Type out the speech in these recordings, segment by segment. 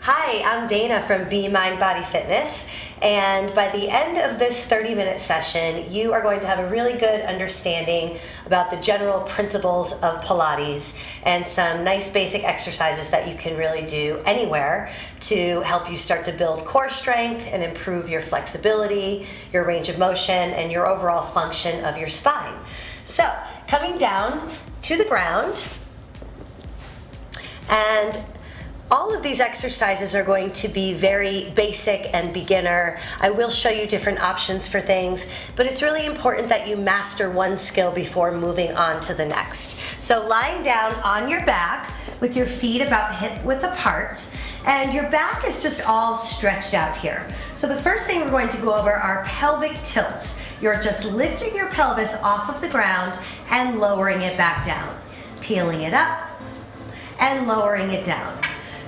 Hi, I'm Dana from Be Mind Body Fitness, and by the end of this 30-minute session, you are going to have a really good understanding about the general principles of Pilates and some nice basic exercises that you can really do anywhere to help you start to build core strength and improve your flexibility, your range of motion, and your overall function of your spine. So, coming down to the ground, and all of these exercises are going to be very basic and beginner. I will show you different options for things, but it's really important that you master one skill before moving on to the next. So lying down on your back with your feet about hip width apart, and your back is just all stretched out here. So the first thing we're going to go over are pelvic tilts. You're just lifting your pelvis off of the ground and lowering it back down, peeling it up and lowering it down.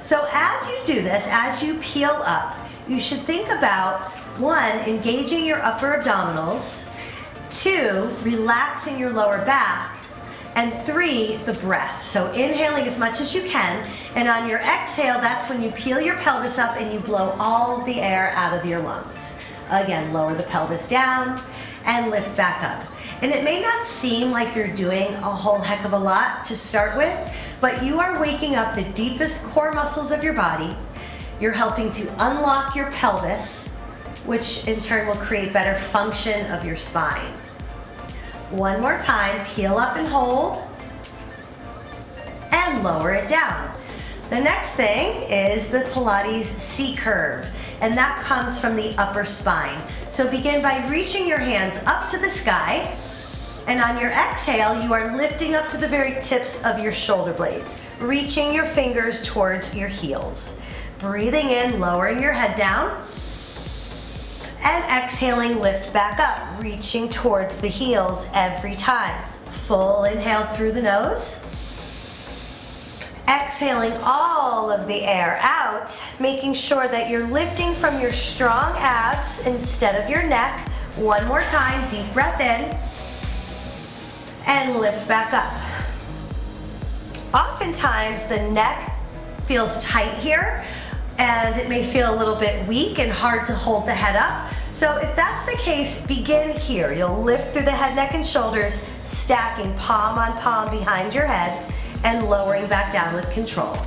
So as you do this, as you peel up, you should think about 1, engaging your upper abdominals, 2, relaxing your lower back, and 3, the breath. So inhaling as much as you can, and on your exhale, that's when you peel your pelvis up and you blow all of the air out of your lungs. Again, lower the pelvis down and lift back up. And it may not seem like you're doing a whole heck of a lot to start with, but you are waking up the deepest core muscles of your body. You're helping to unlock your pelvis, which in turn will create better function of your spine. One more time, peel up and hold, and lower it down. The next thing is the Pilates C-curve, and that comes from the upper spine. So begin by reaching your hands up to the sky, and on your exhale, you are lifting up to the very tips of your shoulder blades, reaching your fingers towards your heels. Breathing in, lowering your head down, and exhaling, lift back up, reaching towards the heels every time. Full inhale through the nose. Exhaling all of the air out, making sure that you're lifting from your strong abs instead of your neck. One more time, deep breath in, and lift back up. Oftentimes the neck feels tight here, and it may feel a little bit weak and hard to hold the head up. So if that's the case, begin here. You'll lift through the head, neck, and shoulders, stacking palm on palm behind your head and lowering back down with control.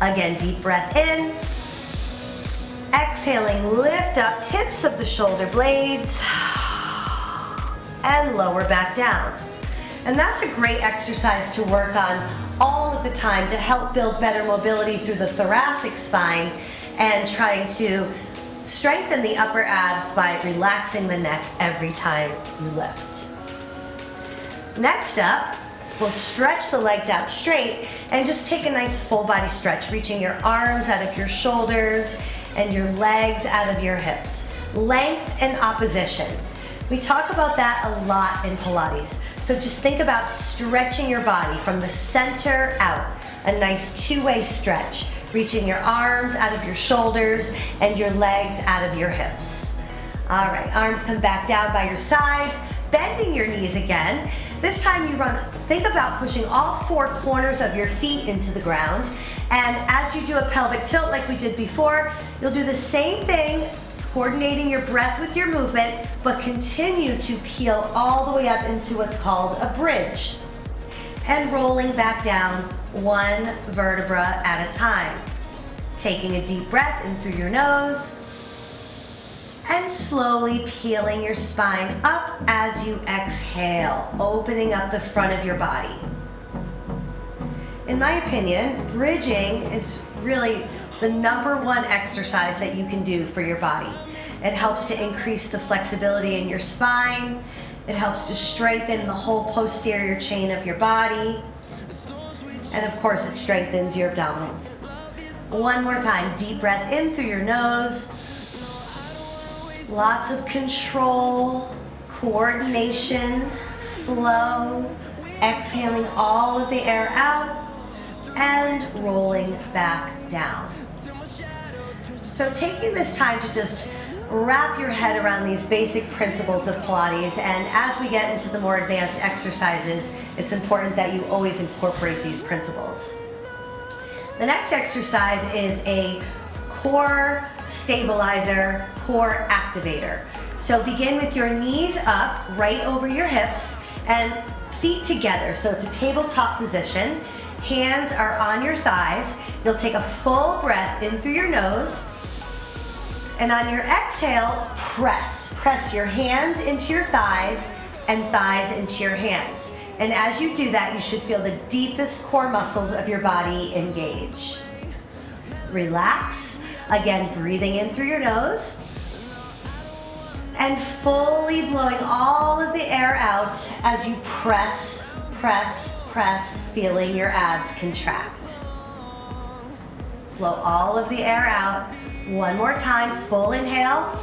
Again, deep breath in. Exhaling, lift up tips of the shoulder blades and lower back down. And that's a great exercise to work on all of the time to help build better mobility through the thoracic spine and trying to strengthen the upper abs by relaxing the neck every time you lift. Next up, we'll stretch the legs out straight and just take a nice full body stretch, reaching your arms out of your shoulders and your legs out of your hips. Length and opposition. We talk about that a lot in Pilates. So just think about stretching your body from the center out. A nice two-way stretch, reaching your arms out of your shoulders and your legs out of your hips. All right, arms come back down by your sides, bending your knees again. This time you think about pushing all 4 corners of your feet into the ground. And as you do a pelvic tilt like we did before, you'll do the same thing, coordinating your breath with your movement, but continue to peel all the way up into what's called a bridge. And rolling back down 1 vertebra at a time. Taking a deep breath in through your nose, and slowly peeling your spine up as you exhale, opening up the front of your body. In my opinion, bridging is really the #1 exercise that you can do for your body. It helps to increase the flexibility in your spine. It helps to strengthen the whole posterior chain of your body. And of course, it strengthens your abdominals. One more time, deep breath in through your nose. Lots of control, coordination, flow. Exhaling all of the air out and rolling back down. So taking this time to just wrap your head around these basic principles of Pilates, and as we get into the more advanced exercises, it's important that you always incorporate these principles. The next exercise is a core stabilizer, core activator. So begin with your knees up, right over your hips, and feet together. So it's a tabletop position. Hands are on your thighs. You'll take a full breath in through your nose. And on your exhale, press. Press your hands into your thighs and thighs into your hands. And as you do that, you should feel the deepest core muscles of your body engage. Relax. Again, breathing in through your nose. And fully blowing all of the air out as you press, press, press, feeling your abs contract. Blow all of the air out. One more time, full inhale.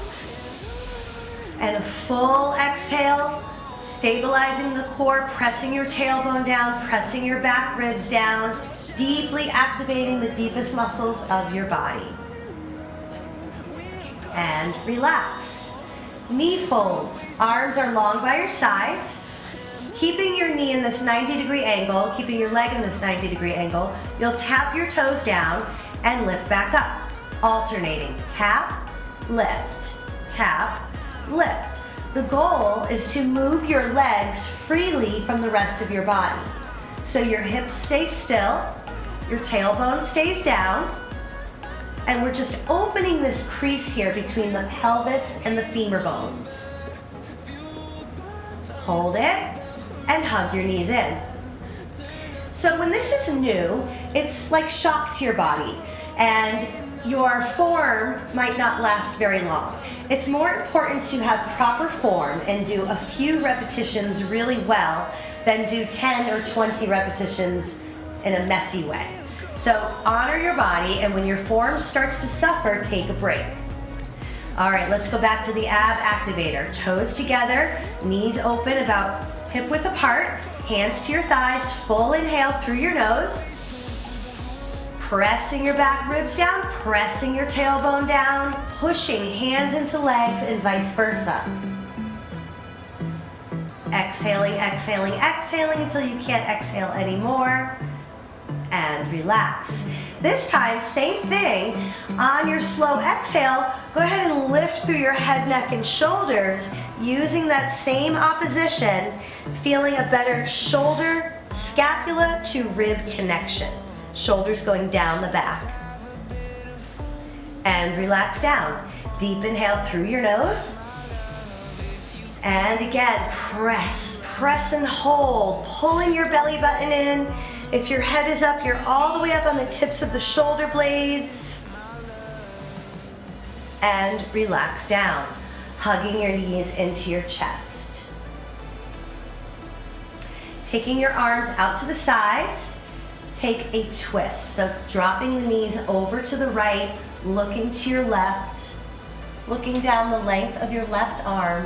And a full exhale, stabilizing the core, pressing your tailbone down, pressing your back ribs down, deeply activating the deepest muscles of your body. And relax. Knee folds, arms are long by your sides. Keeping your knee in this 90-degree angle, keeping your leg in this 90-degree angle, you'll tap your toes down and lift back up. Alternating, tap, lift, tap, lift. The goal is to move your legs freely from the rest of your body. So your hips stay still, your tailbone stays down, and we're just opening this crease here between the pelvis and the femur bones. Hold it and hug your knees in. So when this is new, it's like shock to your body, and your form might not last very long. It's more important to have proper form and do a few repetitions really well than do 10 or 20 repetitions in a messy way. So honor your body, and when your form starts to suffer, take a break. All right, let's go back to the ab activator. Toes together, knees open about hip width apart, hands to your thighs, full inhale through your nose. Pressing your back ribs down, pressing your tailbone down, pushing hands into legs and vice versa. Exhaling, exhaling, exhaling until you can't exhale anymore. And relax. This time, same thing. On your slow exhale, go ahead and lift through your head, neck, and shoulders using that same opposition, feeling a better shoulder, scapula to rib connection. Shoulders going down the back. And relax down. Deep inhale through your nose. And again, press, press and hold, pulling your belly button in. If your head is up, you're all the way up on the tips of the shoulder blades. And relax down, hugging your knees into your chest. Taking your arms out to the sides, take a twist. So dropping the knees over to the right, looking to your left, looking down the length of your left arm.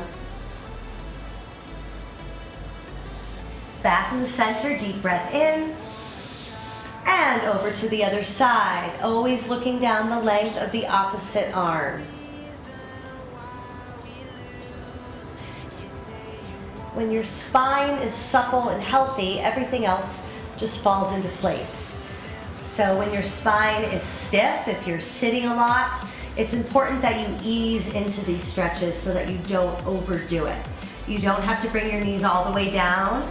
Back in the center, deep breath in. And over to the other side, always looking down the length of the opposite arm. When your spine is supple and healthy, everything else just falls into place. So when your spine is stiff, if you're sitting a lot, it's important that you ease into these stretches so that you don't overdo it. You don't have to bring your knees all the way down.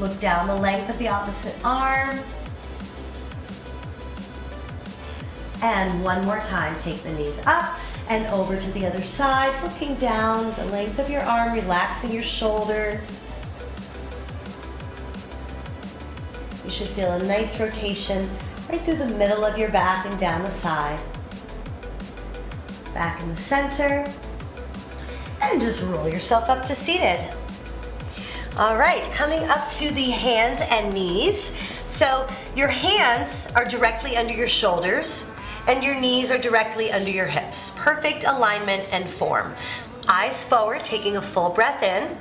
Look down the length of the opposite arm. And one more time, take the knees up and over to the other side, looking down the length of your arm, relaxing your shoulders. You should feel a nice rotation right through the middle of your back and down the side. Back in the center. And just roll yourself up to seated. All right, coming up to the hands and knees. So your hands are directly under your shoulders and your knees are directly under your hips. Perfect alignment and form. Eyes forward, taking a full breath in.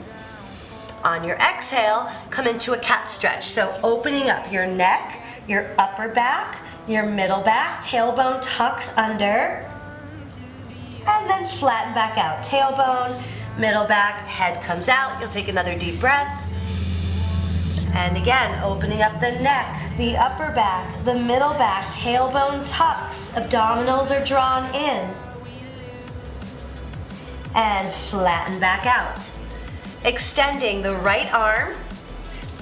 On your exhale, come into a cat stretch. So opening up your neck, your upper back, your middle back, tailbone tucks under, and then flatten back out. Tailbone, middle back, head comes out. You'll take another deep breath. And again, opening up the neck, the upper back, the middle back, tailbone tucks, abdominals are drawn in. And flatten back out. Extending the right arm,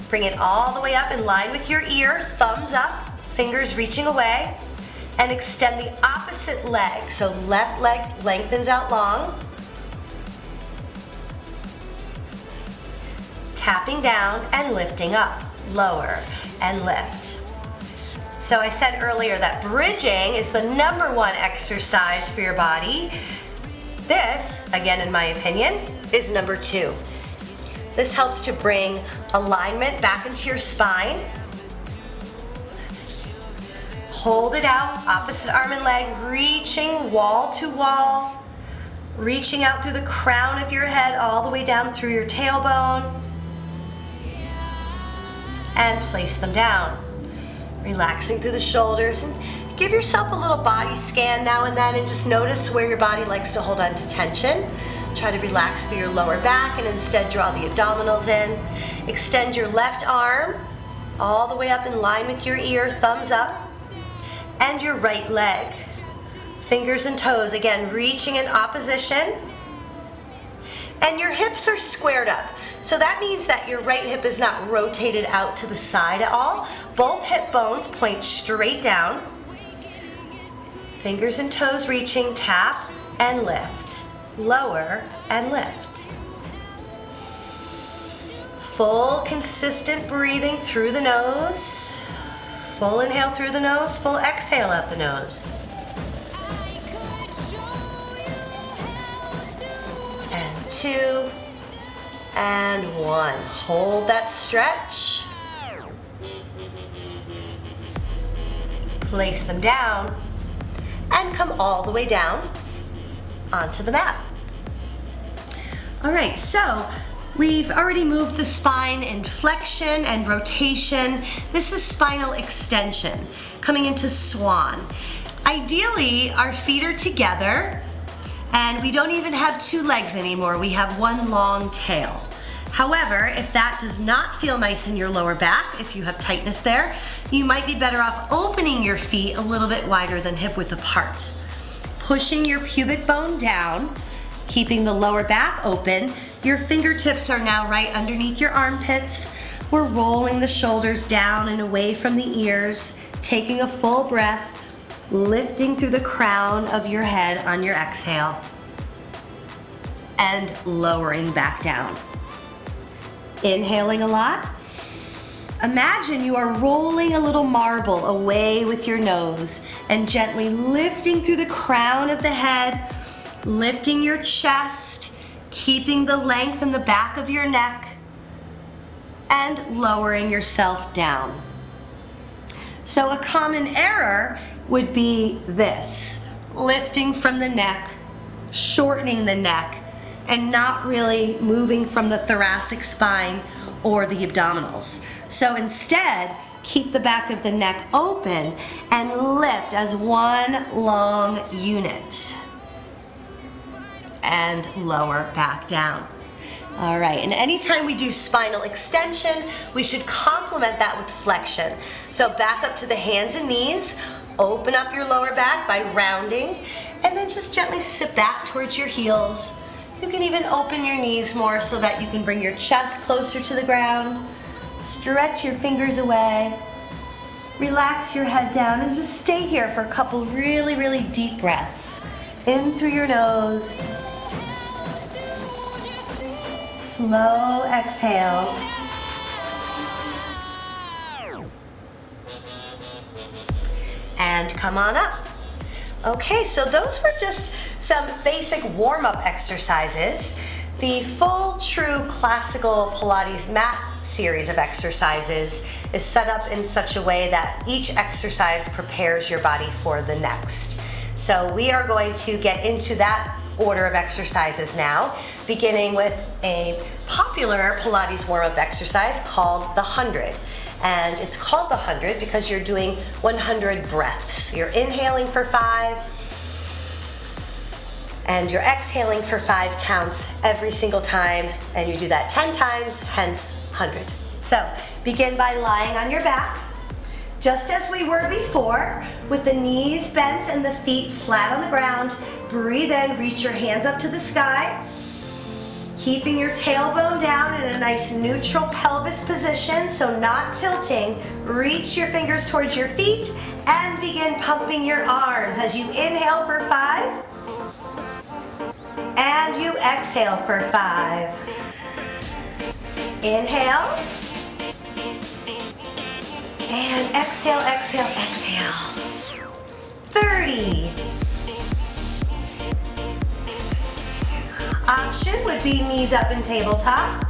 bring it all the way up in line with your ear, thumbs up, fingers reaching away, and extend the opposite leg. So left leg lengthens out long. Tapping down and lifting up, lower and lift. So I said earlier that bridging is the #1 exercise for your body. This, again in my opinion, is #2. This helps to bring alignment back into your spine. Hold it out, opposite arm and leg, reaching wall to wall, reaching out through the crown of your head all the way down through your tailbone. And place them down. Relaxing through the shoulders, and give yourself a little body scan now and then and just notice where your body likes to hold on to tension. Try to relax through your lower back and instead draw the abdominals in. Extend your left arm all the way up in line with your ear, thumbs up, and your right leg. Fingers and toes, again, reaching in opposition. And your hips are squared up. So that means that your right hip is not rotated out to the side at all. Both hip bones point straight down. Fingers and toes reaching, tap and lift. Lower and lift. Full consistent breathing through the nose. Full inhale through the nose, full exhale out the nose. And 2. And 1. Hold that stretch. Place them down and come all the way down onto the mat. All right, so we've already moved the spine in flexion and rotation. This is spinal extension, coming into swan. Ideally, our feet are together and we don't even have 2 legs anymore. We have 1 long tail. However, if that does not feel nice in your lower back, if you have tightness there, you might be better off opening your feet a little bit wider than hip width apart. Pushing your pubic bone down, keeping the lower back open. Your fingertips are now right underneath your armpits. We're rolling the shoulders down and away from the ears, taking a full breath, lifting through the crown of your head on your exhale, and lowering back down. Inhaling a lot. Imagine you are rolling a little marble away with your nose and gently lifting through the crown of the head, lifting your chest, keeping the length in the back of your neck, and lowering yourself down. So a common error would be this: lifting from the neck, shortening the neck, and not really moving from the thoracic spine or the abdominals. So instead, keep the back of the neck open and lift as one long unit. And lower back down. All right, and anytime we do spinal extension, we should complement that with flexion. So back up to the hands and knees, open up your lower back by rounding, and then just gently sit back towards your heels. You can even open your knees more so that you can bring your chest closer to the ground. Stretch your fingers away. Relax your head down and just stay here for a couple really, really deep breaths. In through your nose. Slow exhale. And come on up. Okay, so those were just some basic warm-up exercises. The full, true classical Pilates mat series of exercises is set up in such a way that each exercise prepares your body for the next. So we are going to get into that order of exercises now, beginning with a popular Pilates warm-up exercise called the 100. And it's called the 100 because you're doing 100 breaths. You're inhaling for 5, and you're exhaling for 5 counts every single time, and you do that 10 times, hence 100. So begin by lying on your back, just as we were before, with the knees bent and the feet flat on the ground. Breathe in, reach your hands up to the sky, keeping your tailbone down in a nice neutral pelvis position, so not tilting. Reach your fingers towards your feet and begin pumping your arms as you inhale for 5 and you exhale for 5. Inhale and exhale, exhale, exhale. 30. Option would be knees up in tabletop.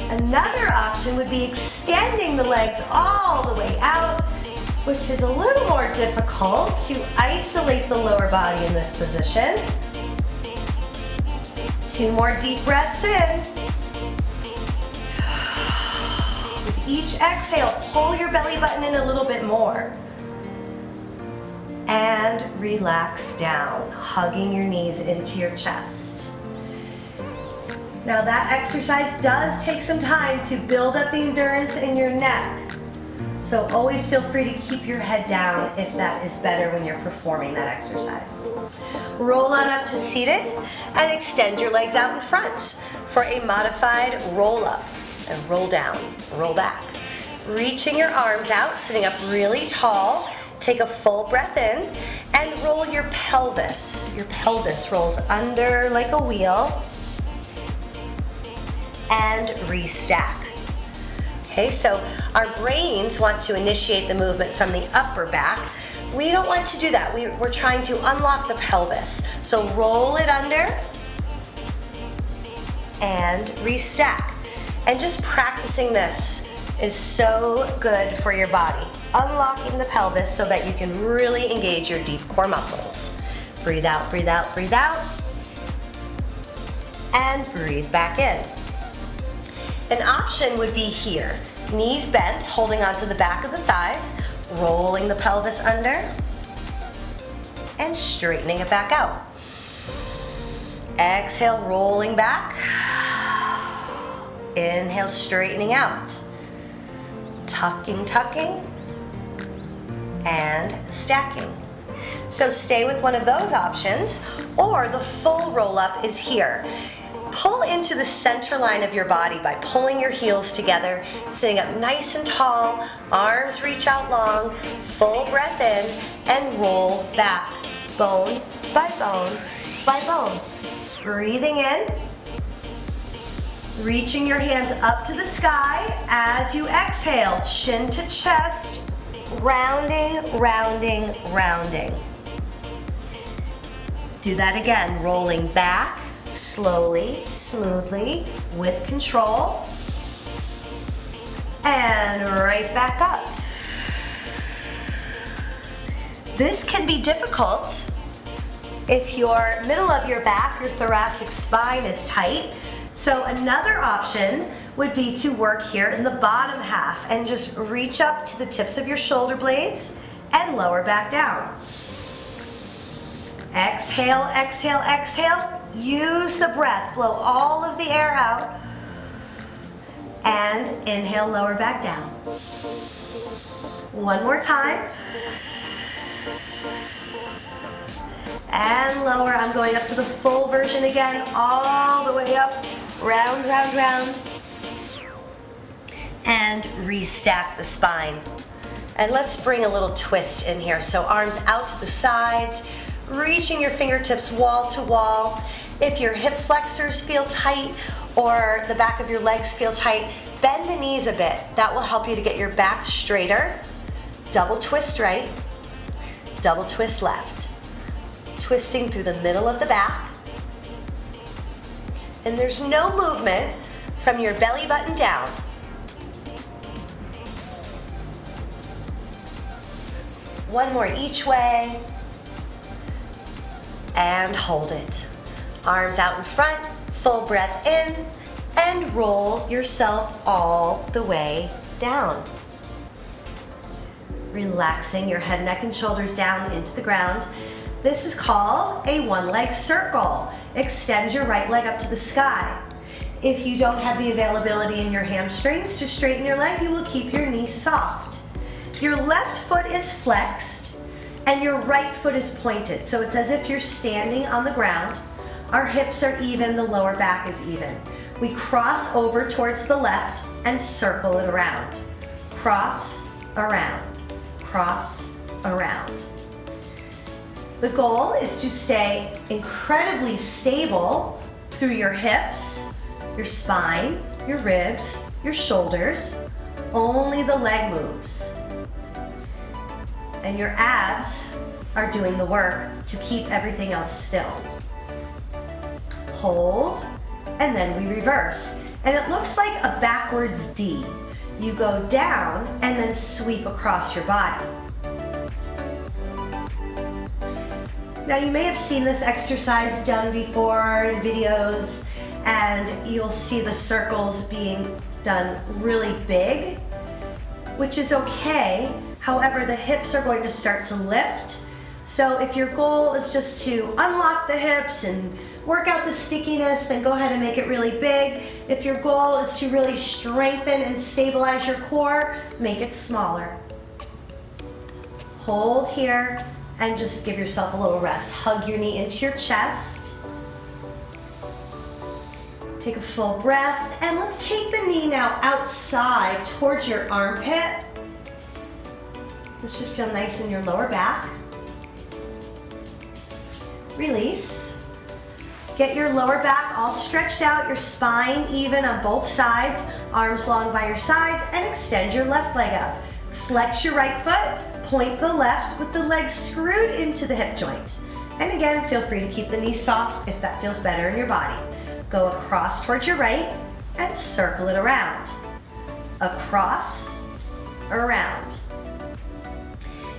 Another option would be extending the legs all the way out, which is a little more difficult to isolate the lower body in this position. 2 more deep breaths in. With each exhale, pull your belly button in a little bit more. And relax down, hugging your knees into your chest. Now that exercise does take some time to build up the endurance in your neck. So always feel free to keep your head down if that is better when you're performing that exercise. Roll on up to seated and extend your legs out in front for a modified roll up and roll down, roll back. Reaching your arms out, sitting up really tall. Take a full breath in and roll your pelvis. Your pelvis rolls under like a wheel and restack. Okay, so our brains want to initiate the movement from the upper back. We don't want to do that. We're trying to unlock the pelvis. So roll it under and restack. And just practicing this is so good for your body. Unlocking the pelvis so that you can really engage your deep core muscles. Breathe out, breathe out, breathe out. And breathe back in. An option would be here. Knees bent, holding onto the back of the thighs, rolling the pelvis under, and straightening it back out. Exhale, rolling back. Inhale, straightening out. Tucking, tucking, and stacking. So stay with one of those options, or the full roll-up is here. Pull into the center line of your body by pulling your heels together, sitting up nice and tall, arms reach out long, full breath in, and roll back, bone by bone by bone. Breathing in, reaching your hands up to the sky as you exhale, chin to chest, rounding, rounding, rounding. Do that again, rolling back, slowly, smoothly, with control. And right back up. This can be difficult if your middle of your back, your thoracic spine is tight. So another option would be to work here in the bottom half and just reach up to the tips of your shoulder blades and lower back down. Exhale, exhale, exhale. Use the breath, blow all of the air out. And inhale, lower back down. One more time. And lower, I'm going up to the full version again, all the way up, round, round, round. And restack the spine. And let's bring a little twist in here. So arms out to the sides, reaching your fingertips wall to wall. If your hip flexors feel tight or the back of your legs feel tight, bend the knees a bit. That will help you to get your back straighter. Double twist right, double twist left. Twisting through the middle of the back. And there's no movement from your belly button down. One more each way. And hold it. Arms out in front, full breath in, and roll yourself all the way down. Relaxing your head, neck, and shoulders down into the ground. This is called a one-leg circle. Extend your right leg up to the sky. If you don't have the availability in your hamstrings to straighten your leg, you will keep your knees soft. Your left foot is flexed and your right foot is pointed. So it's as if you're standing on the ground. Our hips are even, the lower back is even. We cross over towards the left and circle it around. Cross, around, cross, around. The goal is to stay incredibly stable through your hips, your spine, your ribs, your shoulders. Only the leg moves. And your abs are doing the work to keep everything else still. Hold, and then we reverse. And it looks like a backwards D. You go down and then sweep across your body. Now you may have seen this exercise done before in videos, and you'll see the circles being done really big, which is okay. However, the hips are going to start to lift. So if your goal is just to unlock the hips and work out the stickiness, then go ahead and make it really big. If your goal is to really strengthen and stabilize your core, make it smaller. Hold here and just give yourself a little rest. Hug your knee into your chest. Take a full breath, and let's take the knee now outside towards your armpit. This should feel nice in your lower back. Release. Get your lower back all stretched out, your spine even on both sides, arms long by your sides, and extend your left leg up. Flex your right foot, point the left with the leg screwed into the hip joint. And again, feel free to keep the knee soft if that feels better in your body. Go across towards your right and circle it around. Across, around.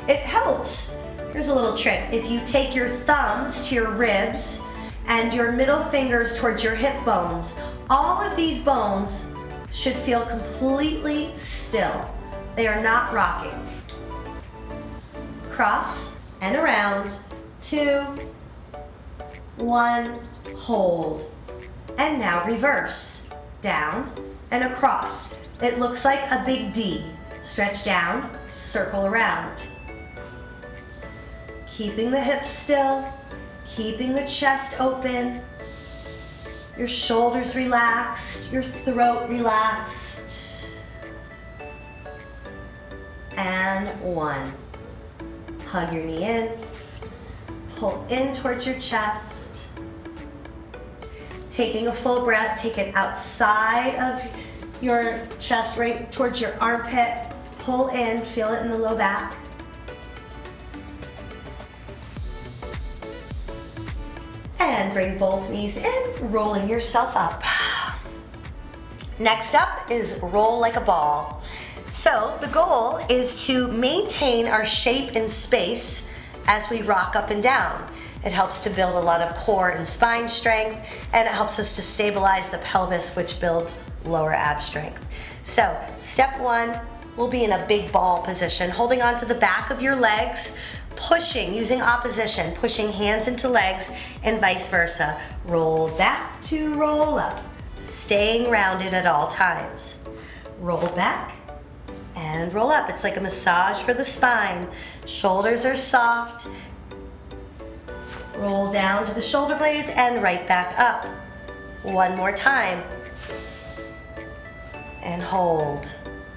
It helps. Here's a little trick. If you take your thumbs to your ribs and your middle fingers towards your hip bones, all of these bones should feel completely still. They are not rocking. Cross and around. 2, 1, hold. And now reverse. Down and across. It looks like a big D. Stretch down, circle around. Keeping the hips still, keeping the chest open, your shoulders relaxed, your throat relaxed. And 1. Hug your knee in, pull in towards your chest. Taking a full breath, take it outside of your chest, right towards your armpit. Pull in, feel it in the low back. And bring both knees in, rolling yourself up. Next up is roll like a ball. So the goal is to maintain our shape in space as we rock up and down. It helps to build a lot of core and spine strength, and it helps us to stabilize the pelvis, which builds lower ab strength. So step 1, we'll be in a big ball position, holding on to the back of your legs, pushing, using opposition, pushing hands into legs and vice versa. Roll back to roll up, staying rounded at all times. Roll back and roll up. It's like a massage for the spine. Shoulders are soft. Roll down to the shoulder blades and right back up. One more time. And hold.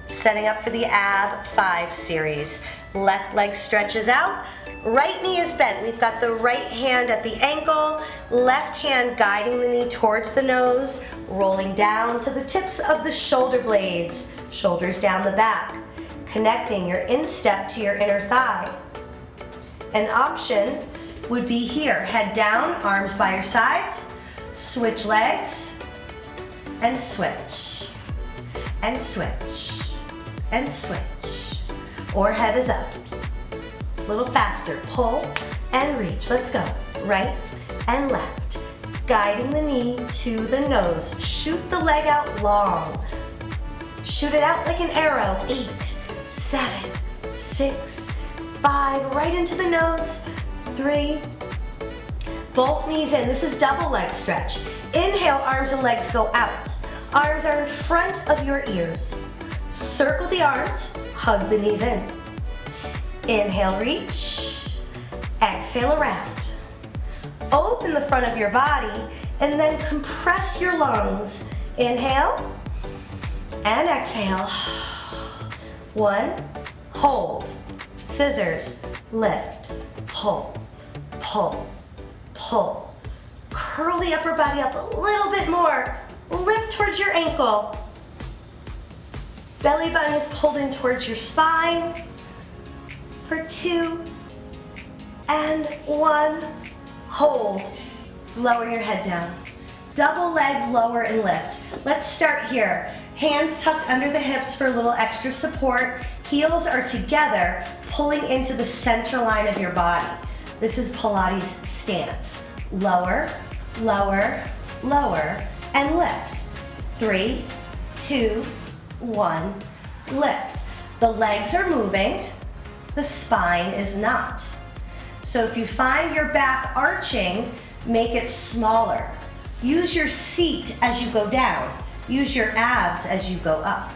Setting up for the ab 5 series. Left leg stretches out, right knee is bent. We've got the right hand at the ankle, left hand guiding the knee towards the nose, rolling down to the tips of the shoulder blades, shoulders down the back, connecting your instep to your inner thigh. An option would be here, head down, arms by your sides, switch legs, and switch, and switch, and switch. Or head is up. A little faster. Pull and reach. Let's go. Right and left. Guiding the knee to the nose. Shoot the leg out long. Shoot it out like an arrow. 8, 7, 6, 5. Right into the nose. 3, Both knees in. This is double leg stretch. Inhale, arms and legs go out. Arms are in front of your ears. Circle the arms, hug the knees in. Inhale, reach. Exhale, around. Open the front of your body and then compress your lungs. Inhale and exhale. 1, hold, scissors, lift, pull, pull, pull. Curl the upper body up a little bit more. Lift towards your ankle. Belly button is pulled in towards your spine. For 2 and 1, hold. Lower your head down. Double leg, lower and lift. Let's start here. Hands tucked under the hips for a little extra support. Heels are together, pulling into the center line of your body. This is Pilates stance. Lower, lower, lower, and lift. 3, 2, 1, lift. The legs are moving, the spine is not. So if you find your back arching, make it smaller. Use your seat as you go down. Use your abs as you go up.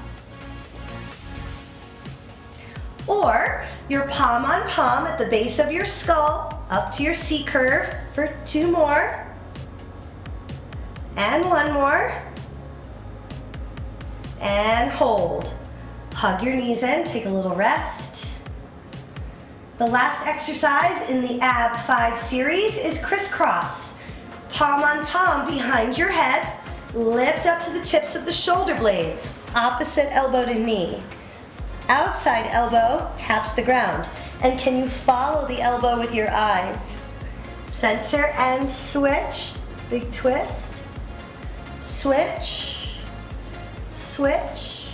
Or your palm on palm at the base of your skull, up to your C curve for 2 more. And 1 more. And hold. Hug your knees in, take a little rest. The last exercise in the ab 5 series is crisscross. Palm on palm behind your head, lift up to the tips of the shoulder blades, opposite elbow to knee. Outside elbow taps the ground. And can you follow the elbow with your eyes? Center and switch, big twist. Switch, switch,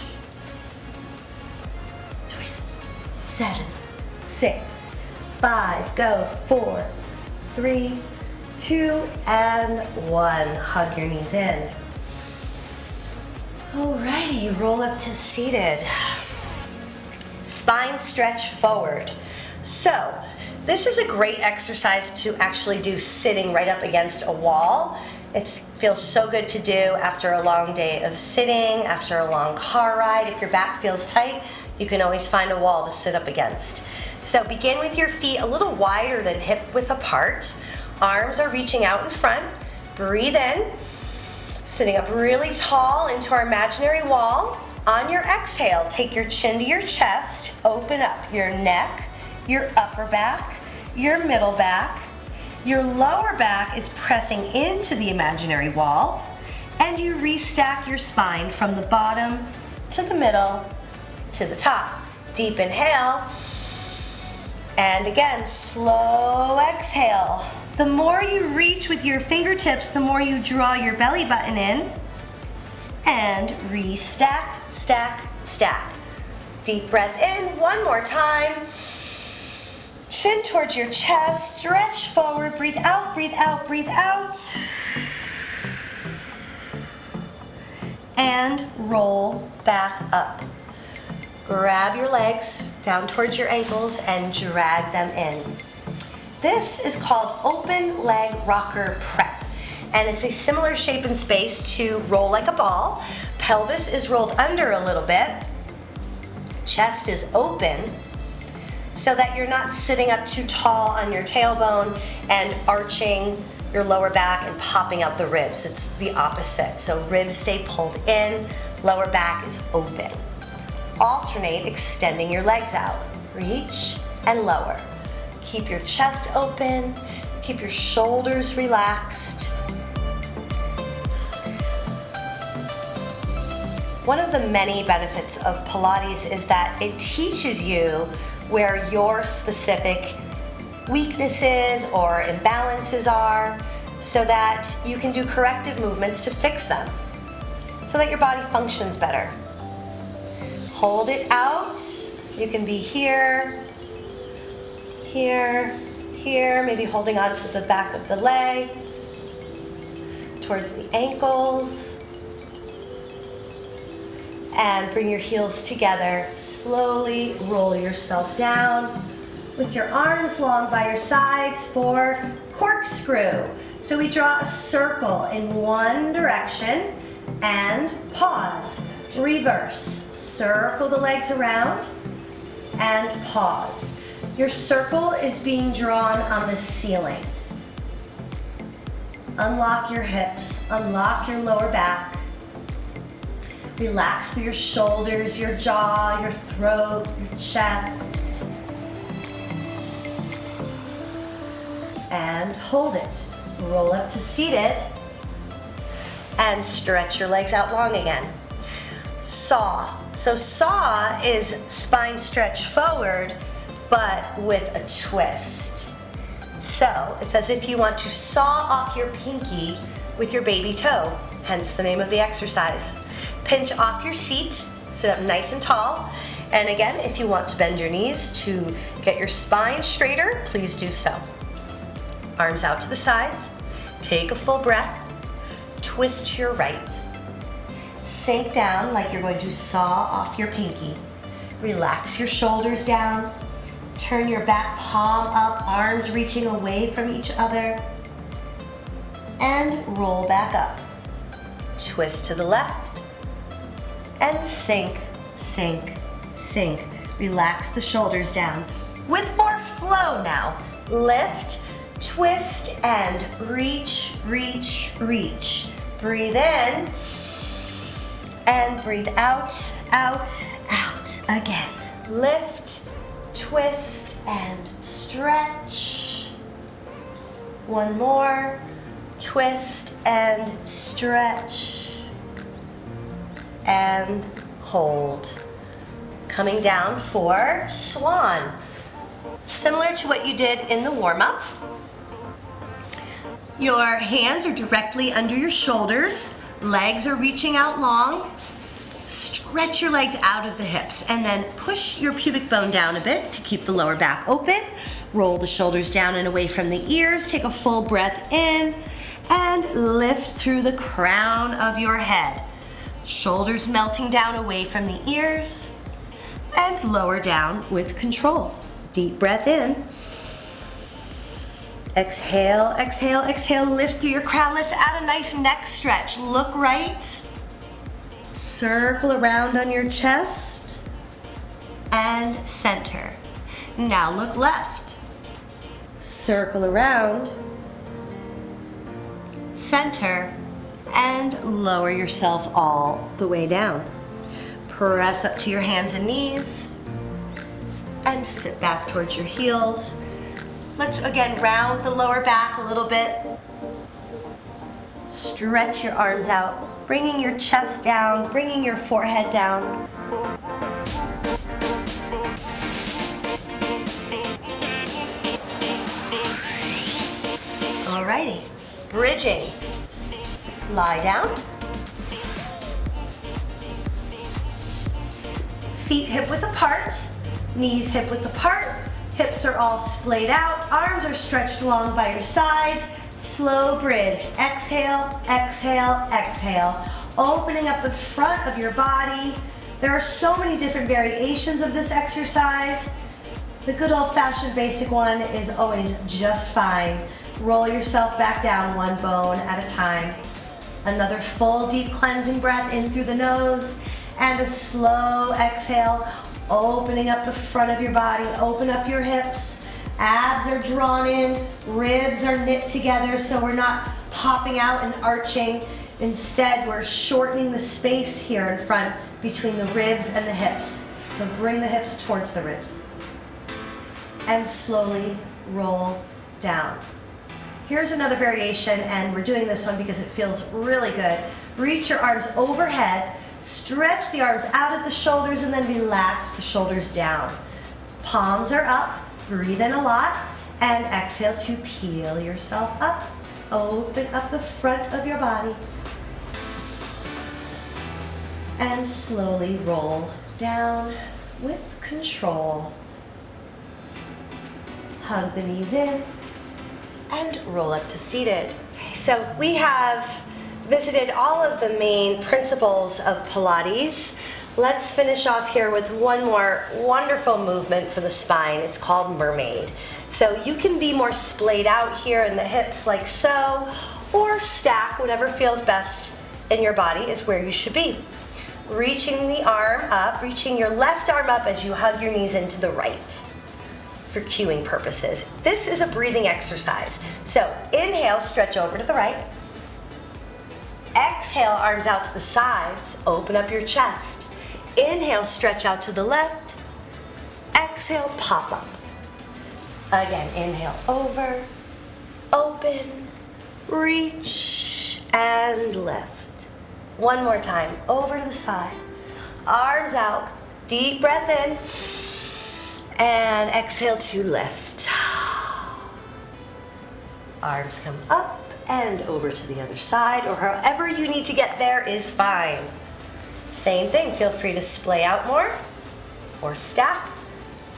twist. 7, 6, 5, go. 4, 3, 2, and 1. Hug your knees in. Alrighty, roll up to seated. Spine stretch forward. So, this is a great exercise to actually do sitting right up against a wall. It feels so good to do after a long day of sitting, after a long car ride. If your back feels tight, you can always find a wall to sit up against. So begin with your feet a little wider than hip width apart. Arms are reaching out in front. Breathe in, sitting up really tall into our imaginary wall. On your exhale, take your chin to your chest, open up your neck, your upper back, your middle back. Your lower back is pressing into the imaginary wall, and you restack your spine from the bottom to the middle to the top. Deep inhale, and again, slow exhale. The more you reach with your fingertips, the more you draw your belly button in, and restack, stack, stack. Deep breath in, one more time. Chin towards your chest, stretch forward, breathe out, breathe out, breathe out. And roll back up. Grab your legs down towards your ankles and drag them in. This is called open leg rocker prep. And it's a similar shape and space to roll like a ball. Pelvis is rolled under a little bit. Chest is open so that you're not sitting up too tall on your tailbone and arching your lower back and popping out the ribs. It's the opposite. So ribs stay pulled in, lower back is open. Alternate extending your legs out. Reach and lower. Keep your chest open, keep your shoulders relaxed. One of the many benefits of Pilates is that it teaches you where your specific weaknesses or imbalances are so that you can do corrective movements to fix them, so that your body functions better. Hold it out. You can be here, here, here, maybe holding on to the back of the legs, towards the ankles. And bring your heels together. Slowly roll yourself down. with your arms long by your sides for corkscrew. So we draw a circle in one direction and pause. Reverse. Circle the legs around and pause. Your circle is being drawn on the ceiling. Unlock your hips, unlock your lower back. Relax through your shoulders, your jaw, your throat, your chest. And hold it. Roll up to seated and stretch your legs out long again. Saw. So saw is spine stretch forward, but with a twist. So it's as if you want to saw off your pinky with your baby toe, hence the name of the exercise. Pinch off your seat, sit up nice and tall. And again, if you want to bend your knees to get your spine straighter, please do so. Arms out to the sides, take a full breath, twist to your right. Sink down like you're going to saw off your pinky. Relax your shoulders down, turn your back palm up, arms reaching away from each other, and roll back up. Twist to the left, and sink, sink, sink. Relax the shoulders down. With more flow now, lift, twist, and reach, reach, reach. Breathe in, and breathe out, out, out. Again, lift, twist, and stretch. One more, twist and stretch. And hold. Coming down for swan. Similar to what you did in the warm-up. Your hands are directly under your shoulders. Legs are reaching out long. Stretch your legs out of the hips and then push your pubic bone down a bit to keep the lower back open. Roll the shoulders down and away from the ears. Take a full breath in and lift through the crown of your head. Shoulders melting down away from the ears and lower down with control. Deep breath in. Exhale, exhale, exhale. Lift through your crown. Let's add a nice neck stretch. Look right. Circle around on your chest and center. Now look left. Circle around, center, and lower yourself all the way down. Press up to your hands and knees and sit back towards your heels. Let's again round the lower back a little bit. Stretch your arms out, bringing your chest down, bringing your forehead down. Alrighty, bridging. Lie down. Feet hip width apart, knees hip width apart, hips are all splayed out, arms are stretched long by your sides. Slow bridge. Exhale, exhale, exhale. Opening up the front of your body. There are so many different variations of this exercise. The good old-fashioned basic one is always just fine. Roll yourself back down one bone at a time. Another full deep cleansing breath in through the nose and a slow exhale, opening up the front of your body, open up your hips. Abs are drawn in, ribs are knit together so we're not popping out and arching. Instead, we're shortening the space here in front between the ribs and the hips. So bring the hips towards the ribs. And slowly roll down. Here's another variation, and we're doing this one because it feels really good. Reach your arms overhead, stretch the arms out of the shoulders, and then relax the shoulders down. Palms are up, breathe in a lot, and exhale to peel yourself up. Open up the front of your body. And slowly roll down with control. Hug the knees in and roll up to seated. So we have visited all of the main principles of Pilates. Let's finish off here with one more wonderful movement for the spine. It's called mermaid. So you can be more splayed out here in the hips like so, or stack, whatever feels best in your body is where you should be. Reaching the arm up, reaching your left arm up as you hug your knees into the right for cueing purposes. This is a breathing exercise. So inhale, stretch over to the right. Exhale, arms out to the sides, open up your chest. Inhale, stretch out to the left. Exhale, pop up. Again, inhale, over, open, reach, and lift. One more time, over to the side. Arms out, deep breath in, and exhale to lift. Arms come up and over to the other side, or however you need to get there is fine. Same thing, feel free to splay out more or stack.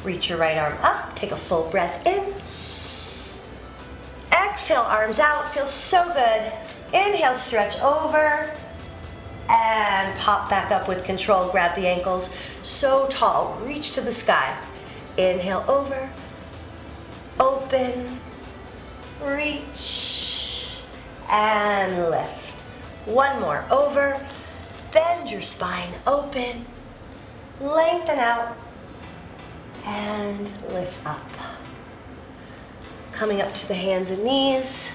Reach your right arm up, take a full breath in. Exhale, arms out, feels so good. Inhale, stretch over and pop back up with control. Grab the ankles so tall, reach to the sky. Inhale, over, open, reach, and lift. One more, over. Bend your spine, open, lengthen out, and lift up. Coming up to the hands and knees.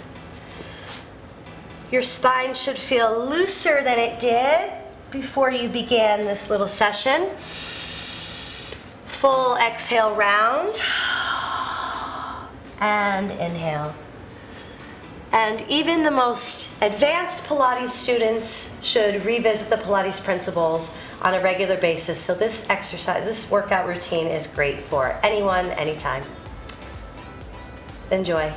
Your spine should feel looser than it did before you began this little session. Full exhale round, and inhale. And even the most advanced Pilates students should revisit the Pilates principles on a regular basis. So this exercise, this workout routine is great for anyone, anytime. Enjoy.